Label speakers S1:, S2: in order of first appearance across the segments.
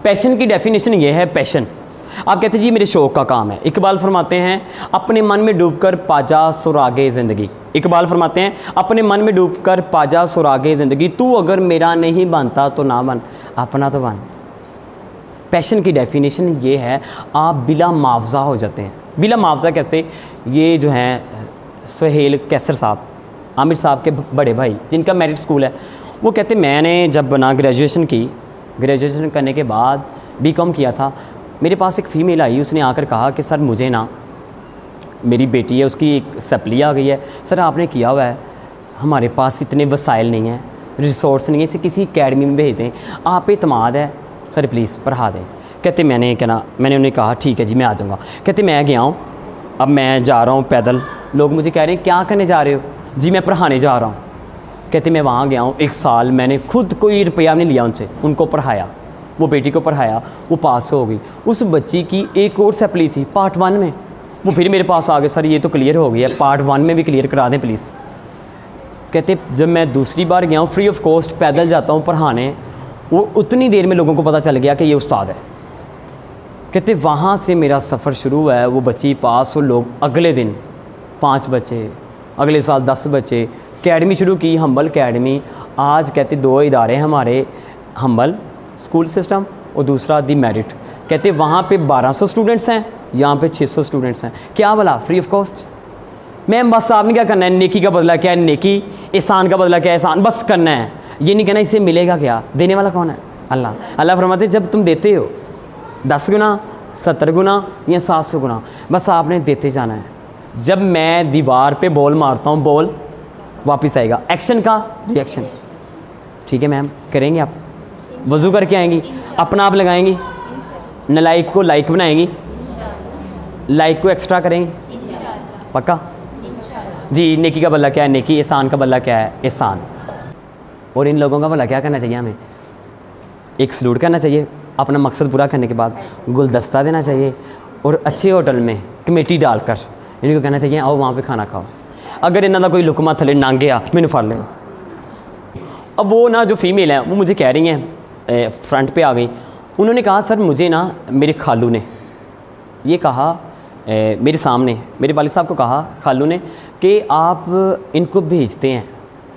S1: Passion की definition ये है, पैशन। आप कहते हैं जी मेरे शौक़ का काम है। इकबाल फरमाते हैं अपने मन में डूबकर पाजा सुरागे ज़िंदगी। इकबाल फरमाते हैं अपने मन में डूबकर पाजा सुरागे ज़िंदगी, तू अगर मेरा नहीं बनता तो ना बन, अपना तो बन। पैशन की डेफिनेशन ये है, आप बिला मुआवजा हो जाते हैं। बिला मुआवजा कैसे? ये जो हैं सुहेल कैसर साहब, आमिर साहब के बड़े भाई जिनका मेरिट स्कूल है, वो कहते मैंने जब ना ग्रेजुएशन की, ग्रेजुएशन करने के बाद बीकॉम किया था, मेरे पास एक फ़ीमेल आई, उसने आकर कहा कि सर मुझे ना, मेरी बेटी है उसकी एक सप्ली आ गई है, सर आपने किया हुआ है, हमारे पास इतने वसाइल नहीं हैं, रिसोर्स नहीं है, इसे किसी एकेडमी में भेज दें, आप पे इत्मीनाद है सर प्लीज़ पढ़ा दें। कहते मैंने उन्हें कहा ठीक है जी मैं आ जाऊँगा। कहते मैं गया हूँ, अब मैं जा रहा हूँ पैदल, लोग मुझे कह रहे हैं क्या करने जा रहे हो? जी मैं पढ़ाने जा रहा हूँ। कहते मैं वहाँ गया हूँ, 1 साल मैंने खुद कोई रुपया नहीं लिया उनसे, उनको पढ़ाया, वो बेटी को पढ़ाया, वो पास हो गई। उस बच्ची की एक और सप्ली थी पार्ट 1 में, वो फिर मेरे पास आ गए, सर ये तो क्लियर हो गया, पार्ट 1 में भी क्लियर करा दें प्लीज़। कहते जब मैं दूसरी बार गया हूँ फ्री ऑफ कॉस्ट पैदल जाता हूँ पढ़ाने, वो उतनी देर में लोगों को पता चल गया कि ये उस्ताद है। कहते वहाँ से मेरा सफ़र शुरू हुआ है। वो बच्ची पास हो, लोग अगले दिन 5 बच्चे, अगले साल 10 बच्चे, अकेडमी शुरू की, हम्बल अकेडमी। आज कहते 2 इदारे हैं हमारे, हम्बल स्कूल सिस्टम और दूसरा दी मेरिट। कहते वहाँ पे 1200 स्टूडेंट्स हैं, यहाँ पे 600 स्टूडेंट्स हैं। क्या बोला? Free of cost. मैम बस आपने क्या करना है, नेकी का बदला क्या है नेकी, एहसान का बदला क्या है एहसान, बस करना है। ये नहीं कहना इससे मिलेगा क्या, देने वाला कौन है? अल्लाह। अल्लाह फरमाते जब तुम देते हो 10 गुना, 70 गुना या 700 गुना, बस आपने देते जाना है। जब मैं दीवार पे बॉल मारता हूँ, बॉल वापस आएगा, एक्शन का रिएक्शन। ठीक है मैम, करेंगे आप? वज़ू करके आएंगी, अपना आप लगाएंगी, नालायक को लाइक बनाएंगी, लाइक को एक्स्ट्रा करेंगी, पक्का जी। नेकी का बदला क्या है नेकी, एहसान का बदला क्या है एहसान। और इन लोगों का भला क्या करना चाहिए? हमें एक सलूट करना चाहिए, अपना मकसद पूरा करने के बाद गुलदस्ता देना चाहिए, और अच्छे होटल में कमेटी डालकर इनको कहना चाहिए आओ वहाँ पे खाना खाओ। अगर इन्हों का कोई लुकमा थले नांग गया मैंने फड़ ले। अब वो ना जो फीमेल है वो मुझे कह रही हैं, फ्रंट पे आ गई, उन्होंने कहा सर मुझे ना मेरे खालू ने ये कहा, मेरे सामने मेरे वालिद साहब को कहा खालू ने कि आप इनको भेजते हैं,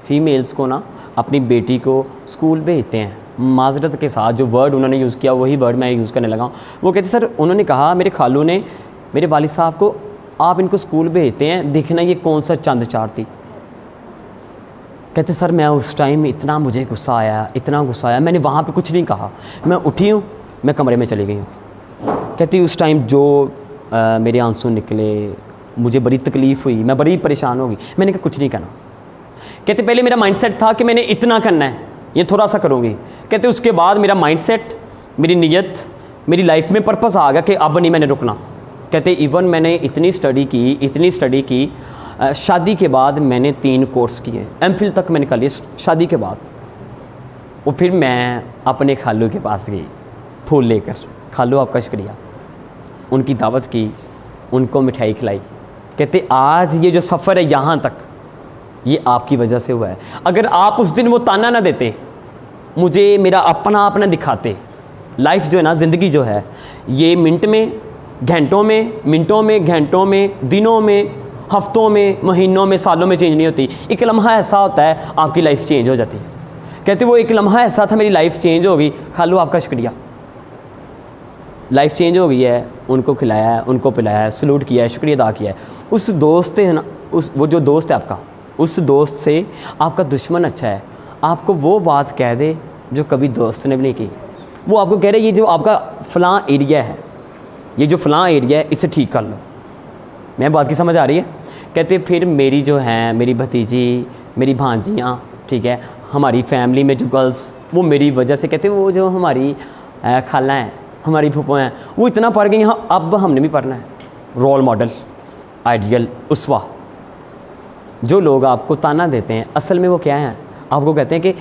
S1: फ़ीमेल्स को ना अपनी बेटी को स्कूल भेजते हैं। माजरत के साथ जो वर्ड उन्होंने यूज़ किया वही वर्ड मैं यूज़ करने लगा हूँ। वो कहते सर उन्होंने कहा मेरे खालू ने मेरे वालिद साहब को आप इनको स्कूल भेजते हैं, देखना ये कौन सा चंद चारती। कहते सर मैं उस टाइम इतना मुझे गुस्सा आया, इतना गुस्सा आया, मैंने वहाँ पे कुछ नहीं कहा, मैं उठी हूँ, मैं कमरे में चली गई हूँ। कहती उस टाइम जो मेरे आंसू निकले, मुझे बड़ी तकलीफ़ हुई, मैं बड़ी परेशान हो गई। मैंने कहा कुछ नहीं करना। कहते पहले मेरा माइंडसेट था कि मैंने इतना करना है, ये थोड़ा सा करूँगी। कहते उसके बाद मेरा माइंडसेट, मेरी नीयत, मेरी लाइफ में पर्पस आ गया कि अब नहीं मैंने रुकना। कहते इवन मैंने इतनी स्टडी की, शादी के बाद मैंने 3 कोर्स किए, एमफिल तक मैंने कर लिया शादी के बाद। और फिर मैं अपने खालू के पास गई फूल लेकर, खालू आपका शुक्रिया, उनकी दावत की, उनको मिठाई खिलाई। कहते आज ये जो सफ़र है यहाँ तक ये आपकी वजह से हुआ है। अगर आप उस दिन वो ताना ना देते, मुझे मेरा अपना दिखाते, लाइफ जो है ना, ज़िंदगी जो है ये मिनटों में, दिनों में, हफ्तों में, महीनों में, सालों में चेंज नहीं होती। एक लम्हा ऐसा होता है आपकी लाइफ चेंज हो जाती है। कहते वो एक लम्हा ऐसा था मेरी लाइफ चेंज हो गई, खालू आपका शुक्रिया, लाइफ चेंज हो गई है। उनको खिलाया है, उनको पिलाया है, सलूट किया है, शुक्रिया अदा किया है। उस दोस्त है ना, वो जो दोस्त है आपका, उस दोस्त से आपका दुश्मन अच्छा है, आपको वो बात कह दे जो कभी दोस्त ने भी नहीं की। वो आपको कह रहे ये जो आपका फ़लाँ एरिया है, ये जो फ़लाँ एरिया है इसे ठीक कर लो। मैं बात की समझ आ रही है? कहते फिर मेरी जो हैं, मेरी भतीजी, मेरी भांजियाँ, ठीक है, हमारी फैमिली में जो गर्ल्स, वो मेरी वजह से, कहते वो जो हमारी खाला हैं, हमारी फूफा हैं, वो इतना पढ़ गई, हाँ अब हमने भी पढ़ना है। रोल मॉडल, आइडियल, उस्वा। जो लोग आपको ताना देते हैं असल में वो क्या हैं? आपको कहते हैं कि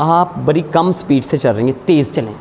S1: आप बड़ी कम स्पीड से चल रही हैं, तेज़ चलें।